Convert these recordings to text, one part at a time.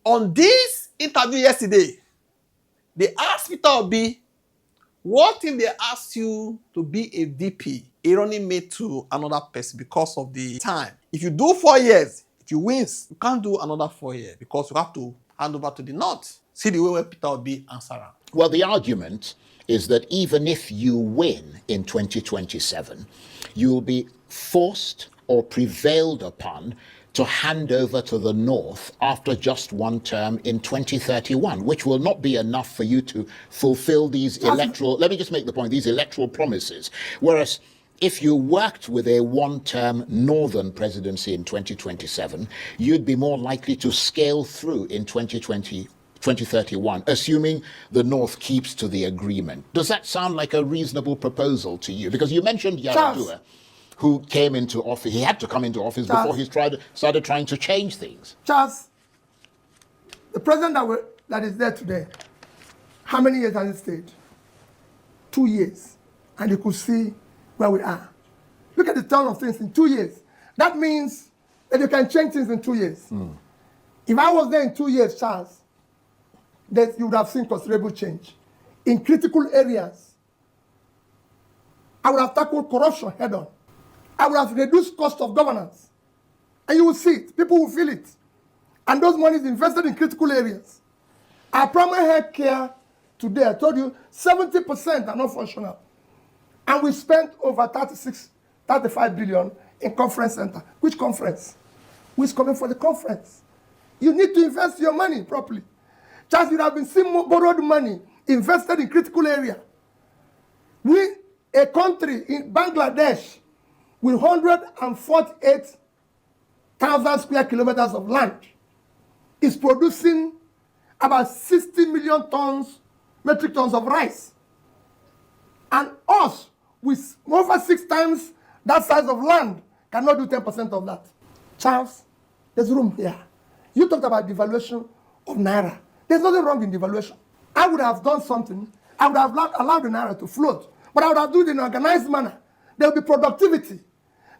On this interview yesterday, they asked Peter Obi, what if they asked you to be a VP, a running mate to another person because of the time? If you do 4 years, if you win, you can't do another 4 years because you have to hand over to the North. See the way where Peter Obi answered. Well, the argument is that even if you win in 2027, you'll be forced or prevailed upon to hand over to the North after just one term in 2031, which will not be enough for you to fulfill these electoral, let me just make the point, these electoral promises. Whereas if you worked with a one-term northern presidency in 2027, you'd be more likely to scale through in 2031, assuming the North keeps to the agreement. Does that sound like a reasonable proposal to you? Because you mentioned Yaradua, who came into office. He had to come into office before he started trying to change things. Charles, the president that is there today, how many years has he stayed? 2 years. And you could see where we are. Look at the turn of things in 2 years. That means that you can change things in 2 years. If I was there in 2 years, Charles, that you would have seen considerable change. In critical areas, I would have tackled corruption head on. I would have reduced cost of governance. And you will see it. People will feel it. And those monies invested in critical areas. Our primary health care today, I told you, 70% are not functional. And we spent over 35 billion in conference center. Which conference? Who is coming for the conference? You need to invest your money properly. Just you have been seeing borrowed money invested in critical area. We, a country in Bangladesh, with 148,000 square kilometers of land, is producing about 60 million metric tons of rice. And us, with over 6 times that size of land, cannot do 10% of that. Charles, there's room here. You talked about devaluation of Naira. There's nothing wrong in devaluation. I would have done something. I would have allowed the Naira to float. But I would have done it in an organized manner. There will be productivity.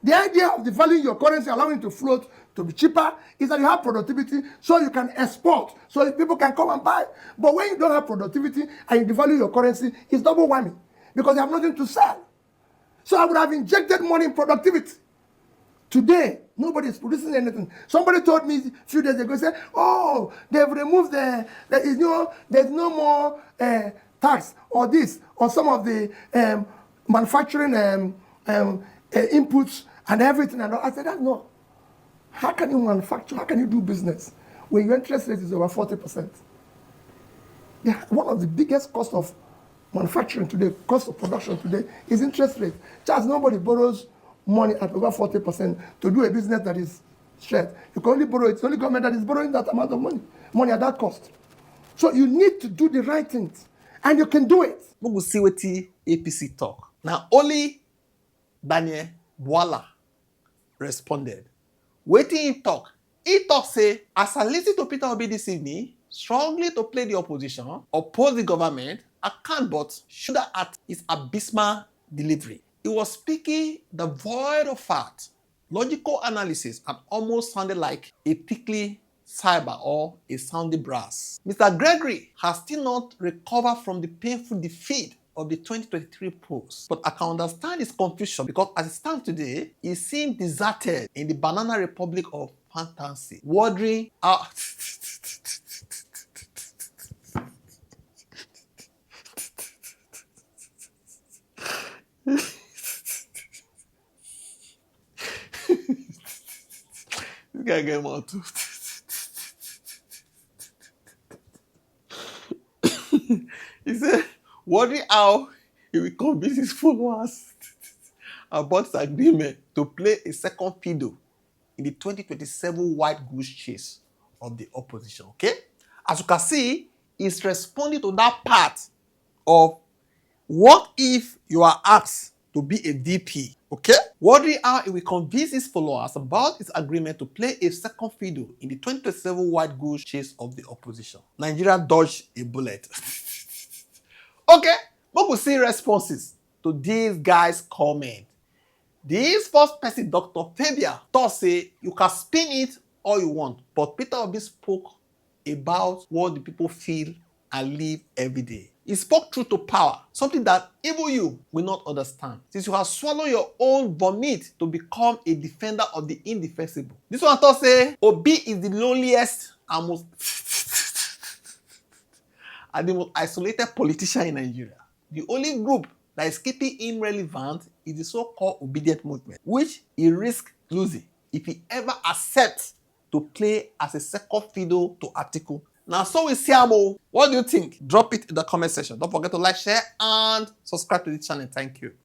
The idea of devaluing your currency, allowing it to float, to be cheaper, is that you have productivity so you can export, so people can come and buy. But when you don't have productivity and you devalue your currency, it's double whammy because you have nothing to sell. So I would have injected money in productivity. Today, nobody is producing anything. Somebody told me a few days ago, said, oh, they've removed there's no more tax or this, or some of the manufacturing inputs and everything. And I said, no. How can you manufacture? How can you do business when your interest rate is over 40%? Yeah, one of the biggest costs of manufacturing today, cost of production today, is interest rate. Just nobody borrows money at over 40% to do a business that is straight. You can only borrow, it's only government that is borrowing that amount of money at that cost. So you need to do the right things, and you can do it. We will see what the APC talk. Now, only Daniel Bwala responded. Waiting him talk. He talk say, as I listen to Peter Obi this evening, strongly to play the opposition, oppose the government, I can't but shoulder at his abysmal delivery. He was speaking the void of fact, logical analysis, and almost sounded like a thickly cyber or a sounding brass. Mr. Gregory has still not recovered from the painful defeat of the 2023 polls. But I can understand his confusion because as it stands today, he seems deserted in the banana republic of fantasy, wandering out. This guy get more too. He said, wondering how he will convince his followers about his agreement to play a second fiddle in the 2027 white goose chase of the opposition. Okay? As you can see, he's responding to that part of what if you are asked to be a VP. Okay? Wondering how he will convince his followers about his agreement to play a second fiddle in the 2027 white goose chase of the opposition. Nigeria dodged a bullet. Okay, we will see responses to these guys' comment. This first person, Dr. Fabia, thought say you can spin it all you want, but Peter Obi spoke about what the people feel and live every day. He spoke truth to power, something that even you will not understand, since you have swallowed your own vomit to become a defender of the indefensible. This one thought say Obi is the loneliest and most and the most isolated politician in Nigeria. The only group that is keeping him relevant is the so-called obedient movement, which he risks losing if he ever accepts to play as a second fiddle to Atiku. Now, so we see Amo. What do you think? Drop it in the comment section. Don't forget to like, share, and subscribe to the channel. Thank you.